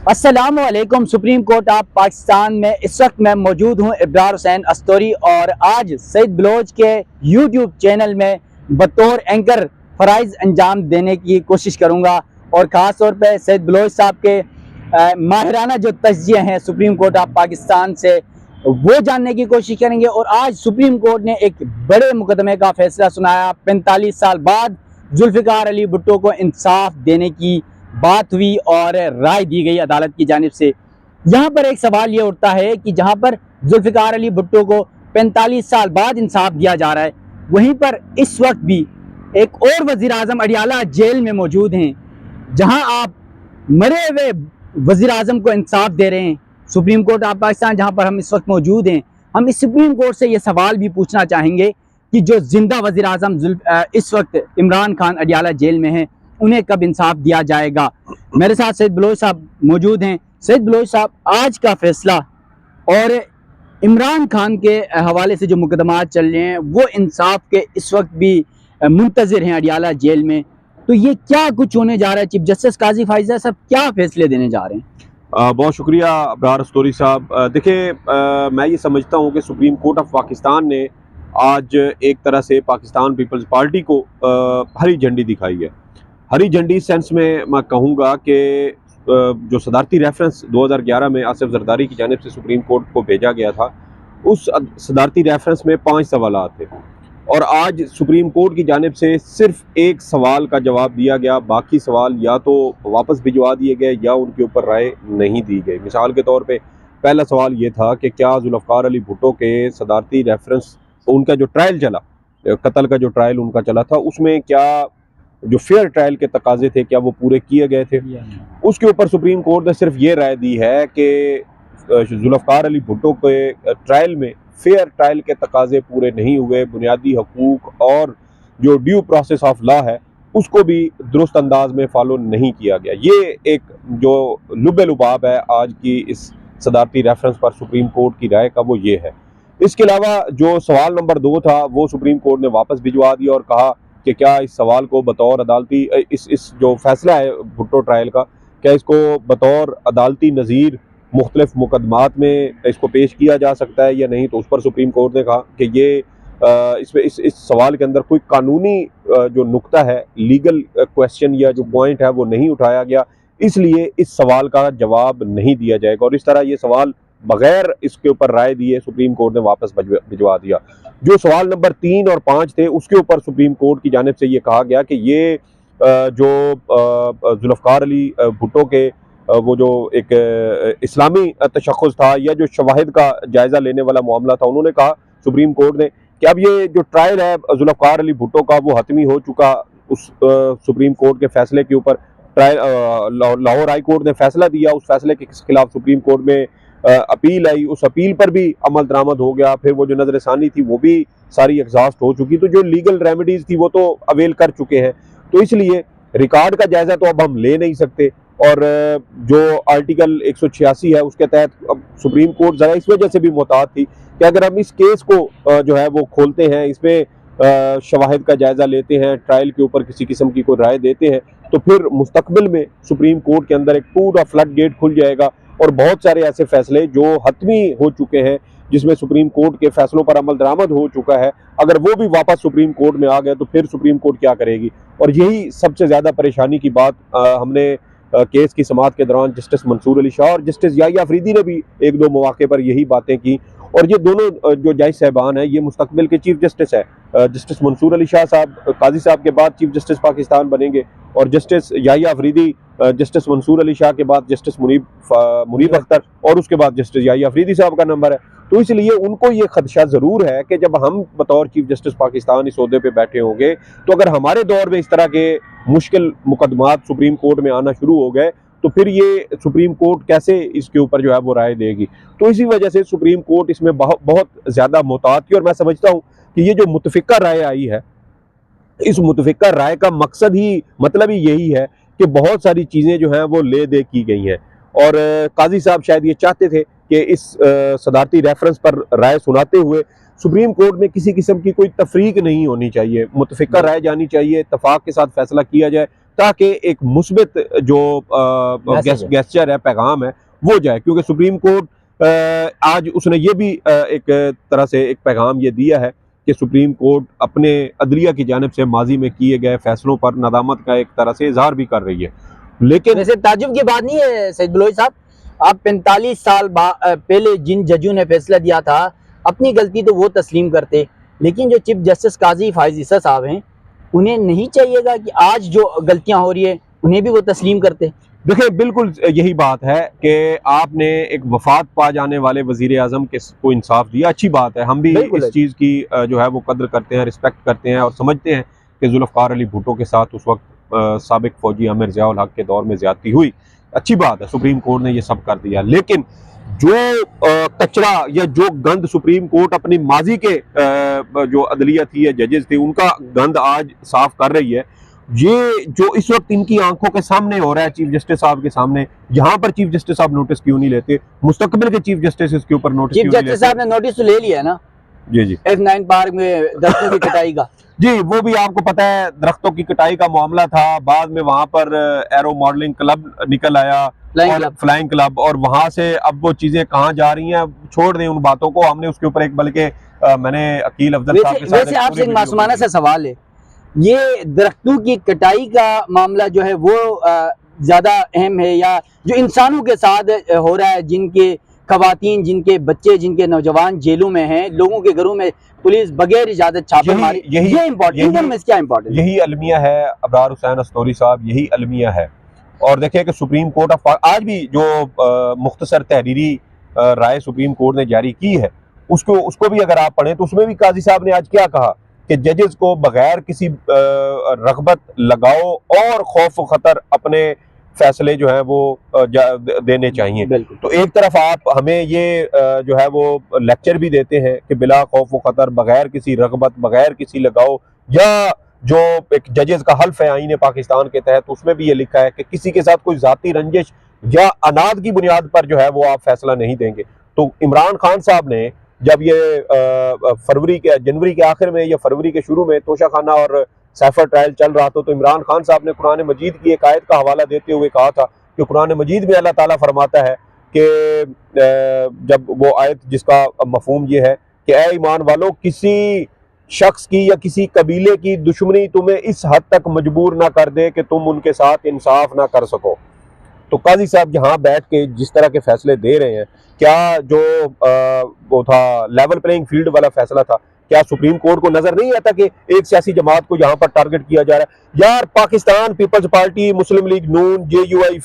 अस्सलामुअलैकुम। Supreme court of Pakistan में इस वक्त मैं मौजूद हूँ इब्रार हुसैन अस्तोरी, और आज सईद बलोच के यूट्यूब चैनल में बतौर एंकर फ़राइज़ अंजाम देने की कोशिश करूँगा। और ख़ास तौर पे सईद बलोच साहब के माहिराना जो तज्ज़िये हैं सुप्रीम कोर्ट ऑफ पाकिस्तान से, वो जानने की कोशिश करेंगे। और आज सुप्रीम कोर्ट ने एक बड़े मुकदमे का फैसला सुनाया। 45 साल बाद जुल्फ़िकार अली भुट्टो को इंसाफ देने की बात हुई और राय दी गई अदालत की जानिब से। यहाँ पर एक सवाल ये उठता है कि जहाँ पर जुल्फ़िकार अली भुट्टो को 45 साल बाद इंसाफ दिया जा रहा है, वहीं पर इस वक्त भी एक और वज़ीर आज़म अडियाला जेल में मौजूद हैं, जहाँ आप मरे हुए वज़ीर आज़म को इंसाफ दे रहे हैं। सुप्रीम कोर्ट ऑफ पाकिस्तान जहाँ पर हम इस वक्त मौजूद हैं, हम इस सुप्रीम कोर्ट से ये सवाल भी पूछना चाहेंगे कि जो जिंदा वज़ीर आज़म इस वक्त इमरान खान अडियाला जेल में हैं, उन्हें कब इंसाफ दिया जाएगा। मेरे साथ सईद बलोच साहब मौजूद हैं। सईद बलोच साहब, आज का फैसला और इमरान खान के हवाले से जो मुकदमात चल रहे हैं, वो इंसाफ के इस वक्त भी मुंतज़िर हैं अडियाला जेल में, तो ये क्या कुछ होने जा रहा है? चीफ जस्टिस काजी फाइजा साहब क्या फैसले देने जा रहे हैं? बहुत शुक्रिया अब्रार स्टोरी साहब। देखिए, मैं ये समझता हूँ कि सुप्रीम कोर्ट ऑफ पाकिस्तान ने आज एक तरह से पाकिस्तान पीपल्स पार्टी को हरी झंडी दिखाई है। हरी झंडी सेंस में मैं कहूँगा कि जो सदारती रेफरेंस 2011 में आसिफ जरदारी की जानिब से सुप्रीम कोर्ट को भेजा गया था, उस सदारती रेफरेंस में 5 सवाल थे, और आज सुप्रीम कोर्ट की जानिब से सिर्फ एक सवाल का जवाब दिया गया। बाकी सवाल या तो वापस भिजवा दिए गए या उनके ऊपर राय नहीं दी गई। मिसाल के तौर पे पहला सवाल ये था कि क्या जुल्फ़िकार अली भुट्टो के सदारती रेफरेंस, उनका जो ट्रायल चला, कत्ल का जो ट्रायल उनका चला था, उसमें क्या जो फेयर ट्रायल के तकाजे थे, क्या वो पूरे किए गए थे? उसके ऊपर सुप्रीम कोर्ट ने सिर्फ ये राय दी है कि जुल्फ़िकार अली भुट्टो के ट्रायल में फेयर ट्रायल के तकाजे पूरे नहीं हुए, बुनियादी हकूक और जो ड्यू प्रोसेस ऑफ लॉ है उसको भी दुरुस्त अंदाज में फॉलो नहीं किया गया। ये एक जो लुबे लुबाब है आज की इस सदारती रेफरेंस पर सुप्रीम कोर्ट की राय का, वो ये है। इसके अलावा जो सवाल नंबर 2 था, वो सुप्रीम कोर्ट ने वापस भिजवा दिया और कहा कि क्या इस सवाल को बतौर अदालती इस जो फैसला है भुट्टो ट्रायल का, क्या इसको बतौर अदालती नज़ीर मुख्तलिफ मुकदमात में इसको पेश किया जा सकता है या नहीं। तो उस पर सुप्रीम कोर्ट ने कहा कि ये इसमें इस सवाल के अंदर कोई कानूनी जो नुक्ता है, लीगल क्वेश्चन या जो पॉइंट है, वो नहीं उठाया गया, इसलिए इस सवाल का जवाब नहीं दिया जाएगा। और इस तरह ये सवाल बगैर इसके ऊपर राय दिए सुप्रीम कोर्ट ने वापस भिजवा दिया। जो सवाल नंबर 3 और 5 थे, उसके ऊपर सुप्रीम कोर्ट की जानिब से ये कहा गया कि ये जो जुल्फ़िकार अली भुट्टो के वो जो एक इस्लामी तशख़्ख़ुस था या जो शवाहिद का जायज़ा लेने वाला मामला था, उन्होंने कहा सुप्रीम कोर्ट ने कि अब ये जो ट्रायल है जुल्फ़िकार अली भुट्टो का, वो हतमी हो चुका। उस सुप्रीम कोर्ट के फैसले के ऊपर ट्रायल लाहौर हाई कोर्ट ने फैसला दिया, उस फैसले के खिलाफ सुप्रीम कोर्ट में अपील आई, उस अपील पर भी अमल दरामद हो गया। फिर वो जो नज़रसानी थी वो भी सारी एग्जॉस्ट हो चुकी, तो जो लीगल रेमेडीज़ थी वो तो अवेल कर चुके हैं। तो इसलिए रिकॉर्ड का जायज़ा तो अब हम ले नहीं सकते, और जो आर्टिकल 186 है उसके तहत अब सुप्रीम कोर्ट ज़रा इस वजह से भी मुहतात थी कि अगर हम इस केस को जो है वो खोलते हैं, इसमें शवाहिद का जायज़ा लेते हैं, ट्रायल के ऊपर किसी किस्म की कोई राय देते हैं, तो फिर मुस्तकबिल में सुप्रीम कोर्ट के अंदर एक पूरा फ्लड गेट खुल जाएगा, और बहुत सारे ऐसे फैसले जो हतमी हो चुके हैं, जिसमें सुप्रीम कोर्ट के फैसलों पर अमल दरामद हो चुका है, अगर वो भी वापस सुप्रीम कोर्ट में आ गए तो फिर सुप्रीम कोर्ट क्या करेगी। और यही सबसे ज़्यादा परेशानी की बात हमने केस की समाअत के दौरान जस्टिस मंसूर अली शाह और जस्टिस याहिया अफरीदी ने भी एक दो मौके पर यही बातें की। और ये दोनों जो जज साहबान हैं, ये मुस्तकबिल के चीफ जस्टिस है। जस्टिस मंसूर अली शाह साहब काजी साहब के बाद चीफ जस्टिस पाकिस्तान बनेंगे, और जस्टिस याहिया अफरीदी जस्टिस मंसूर अली शाह के बाद जस्टिस मुनीब अख्तर, और उसके बाद जस्टिस याहिया अफरीदी साहब का नंबर है। तो इसलिए उनको ये खदशा ज़रूर है कि जब हम बतौर चीफ जस्टिस पाकिस्तान इस ओहदे पे बैठे होंगे, तो अगर हमारे दौर में इस तरह के मुश्किल मुकदमात सुप्रीम कोर्ट में आना शुरू हो गए, तो फिर ये सुप्रीम कोर्ट कैसे इसके ऊपर जो है वो राय देगी। तो इसी वजह से सुप्रीम कोर्ट इसमें बहुत ज़्यादा मुहतात थी। और मैं समझता हूँ कि ये जो मुतफ़िका राय आई है, इस मुतफ़िका राय का मकसद ही, मतलब ही यही है कि बहुत सारी चीज़ें जो हैं वो ले दे की गई हैं, और काजी साहब शायद ये चाहते थे कि इस सदारती रेफरेंस पर राय सुनाते हुए सुप्रीम कोर्ट में किसी किस्म की कोई तफरीक नहीं होनी चाहिए, मुतफ़िका राय जानी चाहिए, इत्तफाक के साथ फैसला किया जाए, ताकि एक मुस्बित जो गेस्चर है, पैगाम है, वो जाए। क्योंकि सुप्रीम कोर्ट आज उसने ये भी एक तरह से एक पैगाम ये दिया है कि सुप्रीम कोर्ट अपने अदलिया की जानिब से माजी में किए गए फैसलों पर नदामत का एक तरह से इजहार भी कर रही है। लेकिन वैसे ताज्जुब की बात नहीं है सईद बलोच साहब, आप 45 साल पहले जिन जजों ने फैसला दिया था, अपनी गलती तो वो तस्लीम करते, लेकिन जो चीफ जस्टिस काजी फायज ईसा साहब हैं, उन्हें नहीं चाहिएगा कि आज जो गलतियां हो रही है उन्हें भी वो तस्लीम करते? देखिए, बिल्कुल यही बात है कि आपने एक वफात पा जाने वाले वजीर आजम के को इंसाफ दिया, अच्छी बात है। हम भी इस चीज़ की जो है वो कद्र करते हैं, रिस्पेक्ट करते हैं और समझते हैं कि जुल्फ़कार अली भुट्टो के साथ उस वक्त साबिक फौजी आमिर ज़ियाउल हक के दौर में ज़्यादती हुई, अच्छी बात है, सुप्रीम कोर्ट ने ये सब कर दिया। लेकिन जो कचरा या जो गंद सुप्रीम कोर्ट अपनी माजी के जो अदलिया थी या जजेस थे उनका गंद आज साफ कर रही है, ये जो इस वक्त इनकी आंखों के सामने हो रहा है चीफ जस्टिस साहब के सामने, यहाँ पर चीफ जस्टिस साहब नोटिस क्यों नहीं लेते? मुस्तकबिल के चीफ जस्टिस इसके ऊपर नोटिस चीफ जस्टिस साहब ने नोटिस तो ले लिया है ना जी F9 पार्क में दरख्तों की कटाई का। जी, वो भी आपको पता है दरख्तों की कटाई का मामला था, बाद में वहां पर एरो मॉडलिंग क्लब निकल आया, फ्लाइंग क्लब, और वहां से अब वो चीजें कहाँ जा रही हैं, छोड़ दें उन बातों को। हमने उसके ऊपर एक बल्कि मैंने अकील अफजल साहब के साथ वैसे आपसे एक मासूमाना सा सवाल है, ये दरख्तों की कटाई का मामला जो है वो ज्यादा अहम है या जो इंसानों के साथ हो रहा है, जिनके खवातीन, जिनके बच्चे, जिनके नौजवान जेलों में हैं, लोगों के घरों में पुलिस बगैर इजाजत छापे मारी, ये इम्पोर्टेंट, क्या इम्पोर्टेंट? यही अलमिया है अबरार हुसैन अस्तोरी साहब, यही अलमिया है। और देखिए कि सुप्रीम कोर्ट ऑफ आज भी जो मुख्तसर तहरीरी राय सुप्रीम कोर्ट ने जारी की है, उसको भी अगर आप पढ़ें तो उसमें भी काजी साहब ने आज क्या कहा कि जजेस को बगैर किसी रगबत लगाओ और खौफ खतर अपने फैसले जो है वो देने चाहिए। तो एक तरफ आप हमें ये जो है वो लेक्चर भी देते हैं कि बिला खौफ व खतर, बगैर किसी रगबत, बगैर किसी लगाओ, या जो एक जजेस का हल्फ है आईन पाकिस्तान के तहत, उसमें भी ये लिखा है कि किसी के साथ कोई जाती रंजिश या अनाद की बुनियाद पर जो है वो आप फैसला नहीं देंगे। तो इमरान खान साहब ने जब ये जनवरी के आखिर में या फरवरी के शुरू में तोशाखाना और सैफर ट्रायल चल रहा था, तो इमरान खान साहब ने कुरान मजीद की एक आयत का हवाला देते हुए कहा था कि कुरान मजीद में अल्लाह ताला फरमाता है कि जब वो आयत जिसका मफहूम ये है कि ए ईमान वालों, किसी शख्स की या किसी कबीले की दुश्मनी तुम्हें इस हद तक मजबूर ना कर दे कि तुम उनके साथ इंसाफ ना कर सको। तो काजी साहब यहाँ बैठ के जिस तरह के फैसले दे रहे हैं, क्या जो वो था लेवल प्लेइंग फील्ड वाला फैसला था, क्या सुप्रीम कोर्ट को नजर नहीं आता कि एक सियासी जमात को यहाँ पर टारगेट किया जा रहा है? यार, पाकिस्तान पीपल्स पार्टी, मुस्लिम लीग नून, JUI,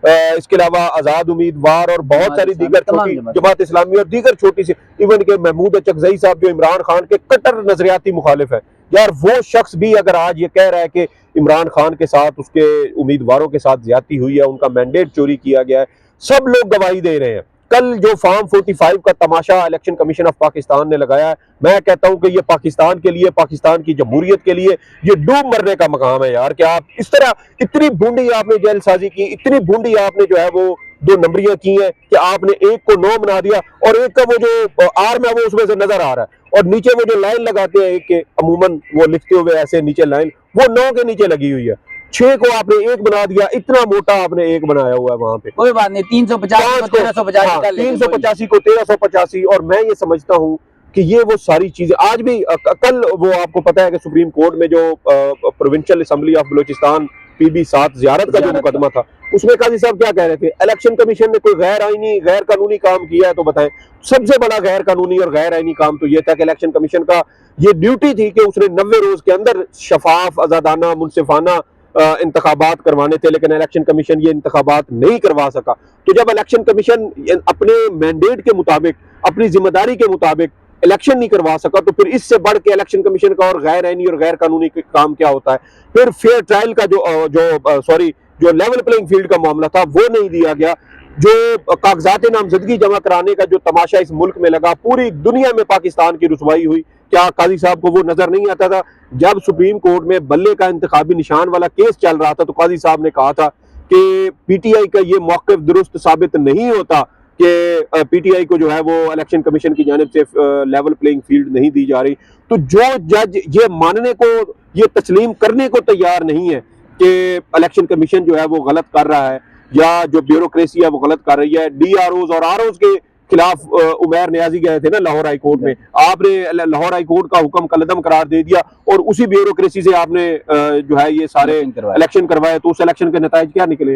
इसके अलावा आजाद उम्मीदवार और बहुत सारी दीगर छोटी जमात इस्लामी और दीगर छोटी सी, इवन के महमूद अचकजई साहब जो इमरान खान के कट्टर नजरियाती मुखालिफ है, यार वो शख्स भी अगर आज ये कह रहा है कि इमरान खान के साथ उसके उम्मीदवारों के साथ ज्यादती हुई है, उनका मैंडेट चोरी किया गया है, सब लोग गवाही दे रहे हैं। कल जो फॉर्म 45 का तमाशा इलेक्शन कमीशन ऑफ पाकिस्तान ने लगाया है, मैं कहता हूं कि ये पाकिस्तान के लिए, पाकिस्तान की जमहूरियत के लिए ये डूब मरने का मकाम है यार। कि आप इस तरह इतनी बूंदी आपने जेलसाजी की, इतनी बूंदी आपने जो है वो 2 नंबरियां की हैं कि आपने एक को 9 बना दिया और एक का वो जो आर्म है वो उसमें से नजर आ रहा है, और नीचे वो जो लाइन लगाते हैं एक के, अमूमन वो लिखते हुए ऐसे नीचे लाइन, वो 9 के नीचे लगी हुई है, 6 को आपने 1 बना दिया, इतना मोटा आपने 1 बनाया हुआ है वहां पे। कोई बात नहीं, 350 को 1350, 385 को 1385, और मैं ये समझता हूँ कि ये वो सारी चीजें आज भी कल वो आपको पता है कि सुप्रीम कोर्ट में जो provincial assembly of Balochistan PB7 जियारत का जो मुकदमा था, उसमें काजी साहब क्या कह रहे थे? इलेक्शन कमीशन ने कोई गैर आईनी, गैर कानूनी काम किया है तो बताएं। सबसे बड़ा गैर कानूनी और गैर आईनी काम तो यह था कि इलेक्शन कमीशन का ये ड्यूटी थी कि उसने 90 रोज के अंदर शफाफ, आजादाना, मुनसिफाना इंतखाबात करवाने थे, लेकिन इलेक्शन कमीशन ये इंतखाबात नहीं करवा सका। तो जब इलेक्शन कमीशन अपने मैंडेट के मुताबिक, अपनी जिम्मेदारी के मुताबिक इलेक्शन नहीं करवा सका, तो फिर इससे बढ़ के इलेक्शन कमीशन का और गैर आईनी और गैर कानूनी काम क्या होता है? फिर फेयर ट्रायल का जो लेवल प्लेइंग फील्ड का मामला था वो नहीं दिया गया, जो कागजात नामजदगी जमा कराने का जो तमाशा इस मुल्क में लगा, पूरी दुनिया में पाकिस्तान की रुसवाई हुई, क्या काजी साहब को वो नजर नहीं आता था? जब सुप्रीम कोर्ट में बल्ले का इंतखाबी निशान वाला केस चल रहा था, तो काजी साहब ने कहा था कि PTI का ये मौक़िफ़ दुरुस्त साबित नहीं होता कि PTI को जो है वो इलेक्शन कमीशन की जानिब से लेवल प्लेइंग फील्ड नहीं दी जा रही। तो जो जज ये मानने को, ये तस्लीम करने को तैयार नहीं है कि इलेक्शन कमीशन जो है वो गलत कर रहा है या जो ब्यूरोक्रेसी है वो गलत कर रही है। DROs और ROs के खिलाफ उमैर नियाजी गए थे ना लाहौर हाई कोर्ट में, आपने लाहौर हाई कोर्ट का हुक्म कलअदम करार दे दिया और उसी ब्यूरोक्रेसी से आपने जो है ये सारे इलेक्शन करवाए, तो उस इलेक्शन के नतीजे क्या निकले?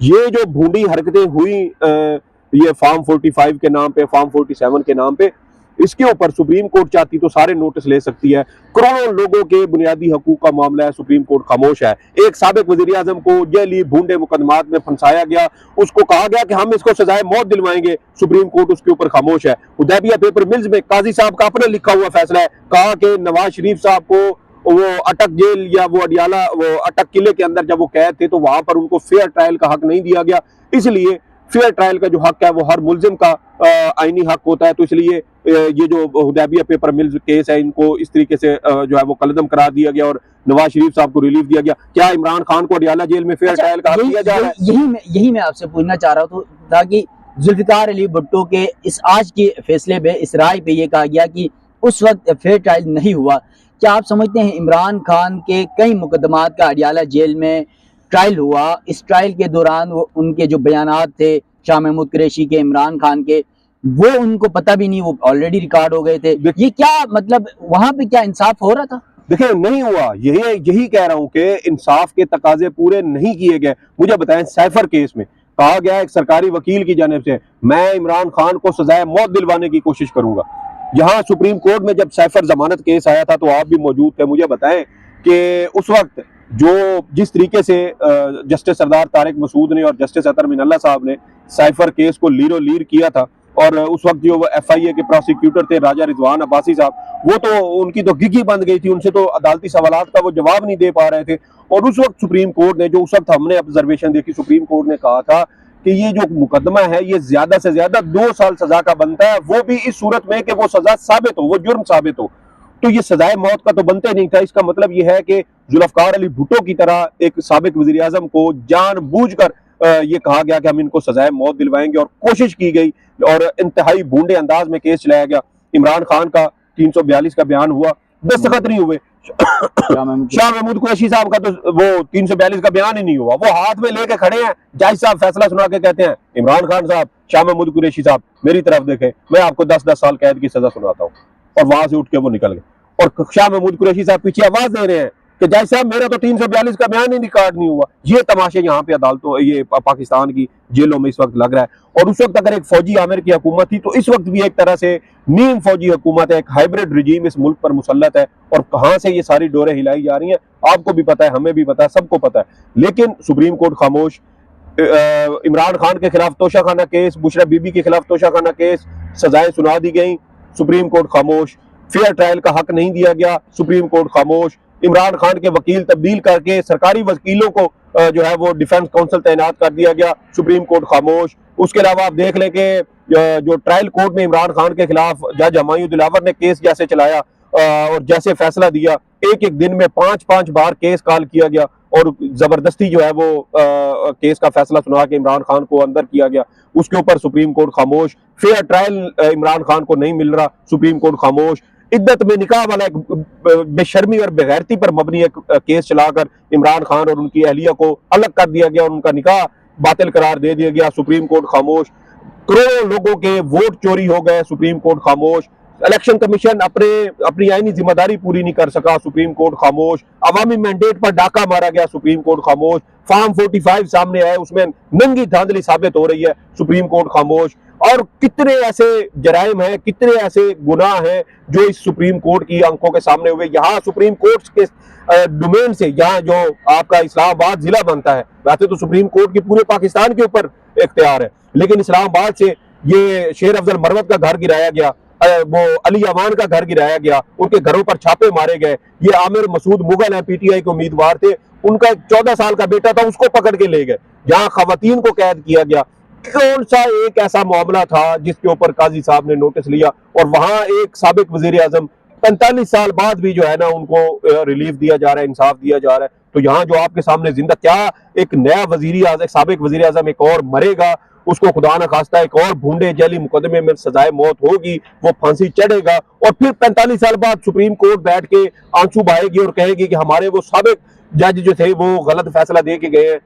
ये जो भूडी हरकतें हुई ये फॉर्म 45 के नाम पे, फॉर्म 47 के नाम पे, इसके ऊपर सुप्रीम कोर्ट चाहती तो सारे नोटिस ले सकती है। करोड़ों लोगों के बुनियादी हकूक का मामला है, सुप्रीम कोर्ट खामोश है। एक साबिक वजीर आजम को जेली भूडे मुकदमात में फंसाया गया, उसको कहा गया कि हम इसको सजाए मौत दिलवाएंगे, सुप्रीम कोर्ट उसके ऊपर खामोश है। हुदैबिया पेपर मिल्स में काजी साहब का अपना लिखा हुआ फैसला है, कहा कि नवाज शरीफ साहब को वो अटक जेल या वो अडियाला वो अटक किले के अंदर जब वो कैद थे तो वहां पर उनको फेयर ट्रायल का हक नहीं दिया गया, इसलिए फेयर ट्रायल का जो हक है वो हर मुल्जिम का आईनी हक होता है। तो इसलिए ये जो हुदैबिया पेपर मिल्स केस है इनको इस तरीके से जो है वो कलअदम करार दिया गया और नवाज शरीफ साहब को रिलीफ दिया गया। क्या इमरान खान को अडियाला जेल में फेयर ट्रायल का हक दिया जा रहा है? यही मैं आपसे पूछना चाह रहा था कि जुल्फिकार अली भुट्टो के इस आज के फैसले पे, इस राय पे ये कहा गया कि उस वक्त फेयर ट्रायल नहीं हुआ। क्या आप समझते हैं इमरान खान के कई मुकदमात का अडियाला जेल में ट्रायल हुआ, इस ट्रायल के दौरान वो उनके जो बयानात थे शाह महमूद कुरैशी के, इमरान खान के, वो उनको पता भी नहीं, वो ऑलरेडी रिकॉर्ड हो गए थे। ये क्या मतलब वहां पे क्या इंसाफ हो रहा था? देखिए नहीं हुआ, यही कह रहा हूं कि इंसाफ के तकाजे पूरे नहीं किए गए। मुझे बताएं, सैफर केस में कहा गया एक सरकारी वकील की जानिब से मैं इमरान खान को सजाए मौत दिलवाने की कोशिश करूंगा। यहाँ सुप्रीम कोर्ट में जब सैफर जमानत केस आया था तो आप भी मौजूद थे, मुझे बताएं कि उस वक्त जिस तरीके से जस्टिस सरदार तारिक मसूद ने और जस्टिस अतर मिनल्ला साहब ने सैफर केस को लीरो लीर किया था, और उस वक्त जो FIA के प्रोसिक्यूटर थे राजा रिजवान अब्बासी साहब, वो तो उनकी तो गिगी बंद गई थी, उनसे तो अदालती सवालात का वो जवाब नहीं दे पा रहे थे। और उस वक्त सुप्रीम कोर्ट ने, जो उस वक्त हमने ऑब्जर्वेशन देखी, सुप्रीम कोर्ट ने कहा था कि ये जो मुकदमा है ये ज्यादा से ज्यादा 2 साल सजा का बनता है, वो भी इस सूरत में कि वो सजा साबित हो, वो जुर्म साबित हो। तो ये सजाए मौत का तो बनते नहीं था। इसका मतलब ये है कि जुल्फकार अली भुट्टो की तरह एक साबिक वजीर आजम को जानबूझकर ये कहा गया कि हम इनको सजाए मौत दिलवाएंगे, और कोशिश की गई और इंतहाई भूंडे अंदाज में केस चलाया गया। इमरान खान का 342 का बयान हुआ, दस्तखत नहीं हुए। शाह महमूद कुरैशी साहब का तो वो 342 का बयान ही नहीं हुआ, वो हाथ में लेके खड़े हैं। जज साहब फैसला सुना के कहते हैं इमरान खान साहब, शाह महमूद कुरैशी साहब मेरी तरफ देखें, मैं आपको 10-10 साल कैद की सजा सुनाता हूँ। और वहां से उठ के वो निकल गए, और शाह महमूद कुरैशी साहब पीछे आवाज दे रहे हैं कि जज साहब मेरा तो 342 का बयान ही रिकॉर्ड नहीं हुआ। ये तमाशे यहाँ पे अदालतों, ये पाकिस्तान की जेलों में इस वक्त लग रहा है। और उस वक्त अगर एक फौजी आमिर की हुकूमत थी तो इस वक्त भी एक तरह से नीम फौजी हुकूमत है, एक हाइब्रिड रिजीम इस मुल्क पर मुसल्लत है। और कहाँ से ये सारी डोरें हिलाई जा रही हैं आपको भी पता है, हमें भी पता है, सबको पता है। लेकिन सुप्रीम कोर्ट खामोश। इमरान खान के खिलाफ तोशाखाना केस, बुशरा बीबी के खिलाफ तोशाखाना केस, सजाएं सुना दी गई, सुप्रीम कोर्ट खामोश। फेयर ट्रायल का हक नहीं दिया गया, सुप्रीम कोर्ट खामोश। इमरान खान के वकील तब्दील करके सरकारी वकीलों को जो है वो डिफेंस काउंसिल तैनात कर दिया गया, सुप्रीम कोर्ट खामोश। उसके अलावा आप देख लें कि जो ट्रायल कोर्ट में इमरान खान के खिलाफ जज हमायूं दिलावर ने केस जैसे चलाया और जैसे फैसला दिया, एक दिन में 5-5 बार केस कॉल किया गया और जबरदस्ती जो है वो केस का फैसला सुना के इमरान खान को अंदर किया गया, उसके ऊपर सुप्रीम कोर्ट खामोश। फेयर ट्रायल इमरान खान को नहीं मिल रहा, सुप्रीम कोर्ट खामोश। इद्दत में निकाह वाला एक बेशर्मी और बेगैरती पर मबनी एक केस चलाकर इमरान खान और उनकी अहलिया को अलग कर दिया गया और उनका निकाह बातिल करार दे दिया गया, सुप्रीम कोर्ट खामोश। करोड़ों लोगों के वोट चोरी हो गए, सुप्रीम कोर्ट खामोश। इलेक्शन कमीशन अपनी आईनी जिम्मेदारी पूरी नहीं कर सका, सुप्रीम कोर्ट खामोश। अवामी मैंडेट पर डाका मारा गया, सुप्रीम कोर्ट खामोश। फॉर्म 45 सामने आया, उसमें नंगी धांधली साबित हो रही है, सुप्रीम कोर्ट खामोश। और कितने ऐसे जराइम हैं, कितने ऐसे गुनाह हैं जो इस सुप्रीम कोर्ट की आंखों के सामने हुए। यहाँ सुप्रीम कोर्ट के डोमेन से, यहाँ जो आपका इस्लामाबाद जिला बनता है, वैसे तो सुप्रीम कोर्ट की पूरे पाकिस्तान के ऊपर इख्तियार है, लेकिन इस्लामाबाद से ये शेर अफजल मरवत का घर गिराया गया, वो अली अमान का घर गिराया गया, उनके घरों पर छापे मारे गए। ये आमिर मसूद मुगल है, PTI के उम्मीदवार थे, उनका 14 साल का बेटा था, उसको पकड़ के ले गए। यहाँ खवातीन को कैद किया गया। कौन सा एक ऐसा मामला था जिसके ऊपर काजी साहब ने नोटिस लिया और वहां एक साबिक वजीर आजम 45 साल बाद भी जो है ना उनको रिलीफ दिया जा रहा है, इंसाफ दिया जा रहा है। तो यहाँ जो आपके सामने जिंदा, क्या एक नया वजीर आजम, साबिक वजीर आजम एक और मरेगा, उसको खुदा न खास्ता एक और भूडे जैली मुकदमे में सजाए मौत होगी, वो फांसी चढ़ेगा और फिर 45 साल बाद सुप्रीम कोर्ट बैठ के आंसू बहाएगी और कहेगी कि हमारे वो साबिक जज जो थे वो गलत फैसला दे के गए हैं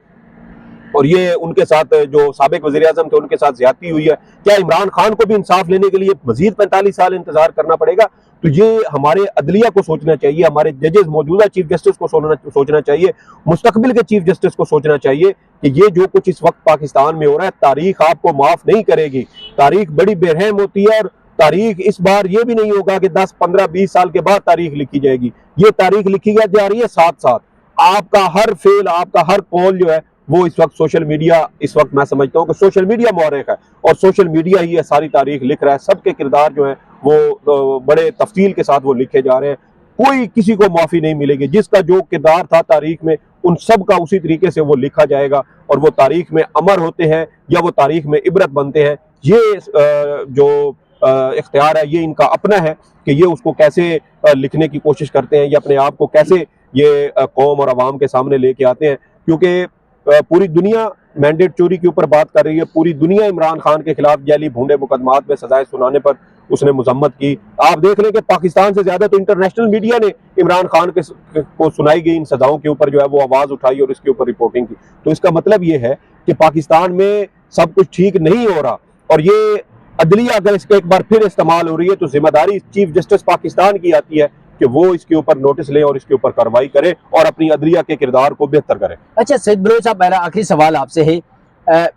और ये उनके साथ जो साबिक वज़ीर-ए-आज़म थे उनके साथ ज्यादती हुई है। क्या इमरान खान को भी इंसाफ लेने के लिए मजीद 45 साल इंतजार करना पड़ेगा? तो ये हमारे अदलिया को सोचना चाहिए, हमारे जजेस, मौजूदा चीफ जस्टिस को सोचना चाहिए, मुस्तकबिल के चीफ जस्टिस को सोचना चाहिए कि ये जो कुछ इस वक्त पाकिस्तान में हो रहा है, तारीख आपको माफ नहीं करेगी। तारीख बड़ी बेरहम होती है और तारीख इस बार ये भी नहीं होगा कि 10, 15, 20 साल के बाद तारीख लिखी जाएगी। ये तारीख लिखी जा रही है साथ साथ। आपका हर फेल, आपका हर कॉल जो है वो इस वक्त सोशल मीडिया, इस वक्त मैं समझता हूँ कि सोशल मीडिया मौरख है और सोशल मीडिया ही ये सारी तारीख लिख रहा है। सबके किरदार जो है वो बड़े तफसील के साथ वो लिखे जा रहे हैं। कोई किसी को माफी नहीं मिलेगी। जिसका जो किरदार था तारीख में, उन सब का उसी तरीके से वो लिखा जाएगा और वो तारीख में अमर होते हैं या वो तारीख में इबरत बनते हैं। ये जो इख्तियार है ये इनका अपना है कि ये उसको कैसे लिखने की कोशिश करते हैं या अपने आप को कैसे ये कौम और आवाम के सामने लेके आते हैं। क्योंकि पूरी दुनिया मैंडेट चोरी के ऊपर बात कर रही है, पूरी दुनिया इमरान खान के खिलाफ जाली भूडे मुकदमात में सजाएं सुनाने पर उसने मजम्मत की। आप देख लें कि पाकिस्तान से ज्यादा तो इंटरनेशनल मीडिया ने इमरान खान को सुनाई गई इन सजाओं के ऊपर जो है वो आवाज उठाई और इसके ऊपर रिपोर्टिंग की। तो इसका मतलब ये है कि पाकिस्तान में सब कुछ ठीक नहीं हो रहा और ये अदलिया अगर इसका एक बार फिर इस्तेमाल हो रही है तो जिम्मेदारी चीफ जस्टिस पाकिस्तान की आती है कि वो इसके ऊपर नोटिस ले और इसके ऊपर कार्रवाई करे और अपनी अदलिया के किरदार को बेहतर करे। अच्छा सईद बलोच साहब, मेरा आखिरी सवाल आपसे है,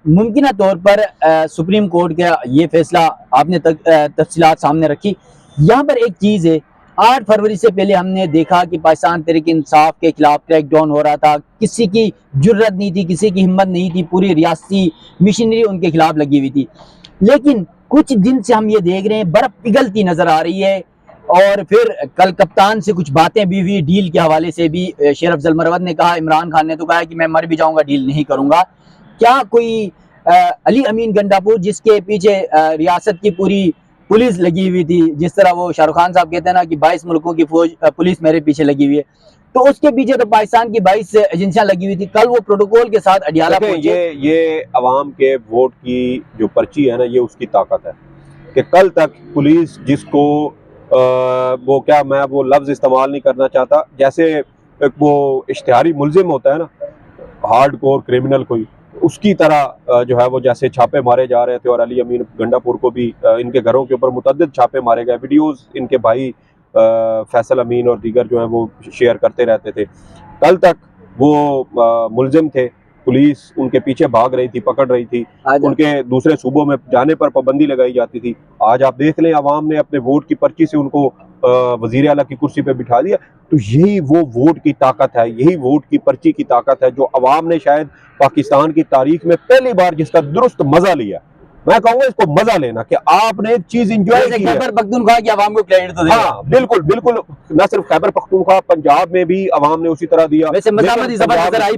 मुमकिन तौर पर सुप्रीम कोर्ट का ये फैसला आपने तफसीलात सामने रखी। यहाँ पर एक चीज़ है, 8 फरवरी से पहले हमने देखा कि पाकिस्तान तहरीक इंसाफ के खिलाफ क्रैकडाउन हो रहा था। किसी की जुर्रत नहीं थी, किसी की हिम्मत नहीं थी, पूरी रियासती मिशनरी उनके खिलाफ लगी हुई थी। लेकिन कुछ दिन से हम ये देख रहे हैं बर्फ पिघलती नजर आ रही है और फिर कल कप्तान से कुछ बातें भी हुई डील के हवाले से भी। शेर अफजल मरवत ने कहा, इमरान खान ने तो कहा कि मैं मर भी जाऊंगा डील नहीं करूंगा। क्या कोई अली अमीन गंडापुर जिसके पीछे रियासत की पूरी पुलिस लगी हुई थी, जिस तरह वो शाहरुख खान साहब कहते हैं ना कि 22 मुल्कों की फौज पुलिस मेरे पीछे लगी हुई है, तो उसके पीछे तो पाकिस्तान की 22 एजेंसियां लगी हुई थी। कल वो प्रोटोकॉल के साथ अडियाला पहुंचे। ये अवाम के वोट की जो पर्ची है ना, ये उसकी ताकत है कि कल तक पुलिस जिसको वो क्या, मैं वो लफ्ज इस्तेमाल नहीं करना चाहता, जैसे वो इश्तिहारी मुलजिम होता है ना, हार्ड कोर क्रिमिनल कोई, उसकी तरह जो है वो जैसे छापे मारे जा रहे थे और अली अमीन गंडापुर को भी इनके घरों के ऊपर मुतअद्दिद छापे मारे गए। वीडियोस इनके भाई फैसल अमीन और दीगर जो है वो शेयर करते रहते थे। कल तक वो मुलजिम थे, पुलिस उनके पीछे भाग रही थी, पकड़ रही थी, उनके दूसरे सूबों में जाने पर पाबंदी लगाई जाती थी। आज आप देख लें, आवाम ने अपने वोट की पर्ची से उनको वजीर आला की कुर्सी पे बिठा दिया। तो यही वो वोट की ताकत है, यही वोट की पर्ची की ताकत है जो अवाम ने शायद पाकिस्तान की तारीख में पहली बार जिसका दुरुस्त मजा लिया। मैं कहूंगा इसको मजा लेना कि आपने एक चीज इंजॉय की है। खैबर पख्तूनख्वा की आवाम को क्रेडिट तो देना। हाँ बिल्कुल बिल्कुल, न सिर्फ खैबर पख्तूनख्वा, पंजाब में भी अवाम ने उसी तरह दिया। वैसे मज़ामत नजर आई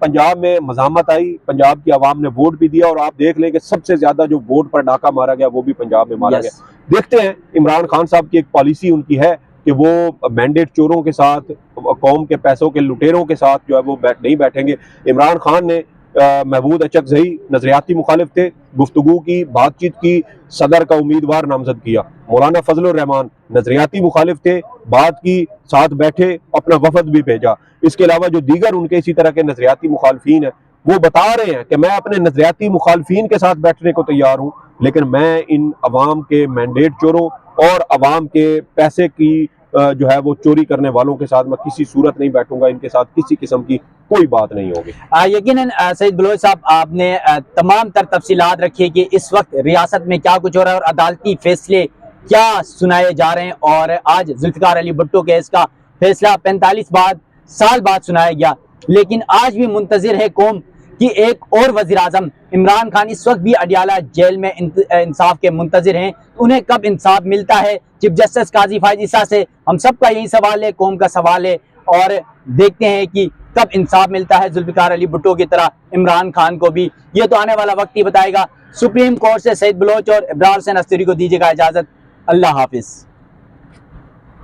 पंजाब में मज़ामत आई, पंजाब की आवाम ने वोट भी दिया और आप देख लें कि सबसे ज्यादा जो वोट पर डाका मारा गया वो भी पंजाब में मारा गया। देखते हैं, इमरान खान साहब की एक पॉलिसी उनकी है कि वो मैंडेट चोरों के साथ, कौम के पैसों के लुटेरों के साथ जो है वो नहीं बैठेंगे। इमरान खान ने महमूद अचकज़ई नजरियाती मुखालिफ थे, गुफ्तगू की, बातचीत की, सदर का उम्मीदवार नामजद किया। मौलाना फजलुर रहमान नजरियाती मुखालिफ थे, बात की, साथ बैठे, अपना वफद भी भेजा। इसके अलावा जो दीगर उनके इसी तरह के नजरियाती मुखालफीन हैं वो बता रहे हैं कि मैं अपने नजरियाती मुखालफीन के साथ बैठने को तैयार हूँ, लेकिन मैं इन अवाम के मैंडेट चोरों और अवाम के पैसे की जो है वो चोरी करने वालों के साथ मैं किसी सूरत नहीं बैठूंगा। इनके साथ किसी किस्म की कोई बात नहीं होगी। यकीनन सईद बलोच साहब, आपने तमाम तर तफसीलात रखी कि इस वक्त रियासत में क्या कुछ हो रहा है और अदालती फैसले क्या सुनाए जा रहे हैं। और आज जुल्फिकार अली भुट्टो केस का फैसला 45 साल बाद सुनाया गया, लेकिन आज भी मुंतजिर है कौम कि एक और वज़ीर आज़म इमरान खान इस वक्त भी अडियाला जेल में इंसाफ के मुंतजिर हैं। उन्हें कब इंसाफ मिलता है? चीफ जस्टिस काजी फायद ईसा से हम सब का यही सवाल है, कौम का सवाल है, और देखते हैं कि कब इंसाफ मिलता है जुल्फिकार अली भुट्टो की तरह इमरान खान को भी। ये तो आने वाला वक्त ही बताएगा। सुप्रीम कोर्ट से सईद बलोच और इब्रार हुसैन अस्तरी को दीजिएगा इजाज़त। अल्लाह हाफिज़।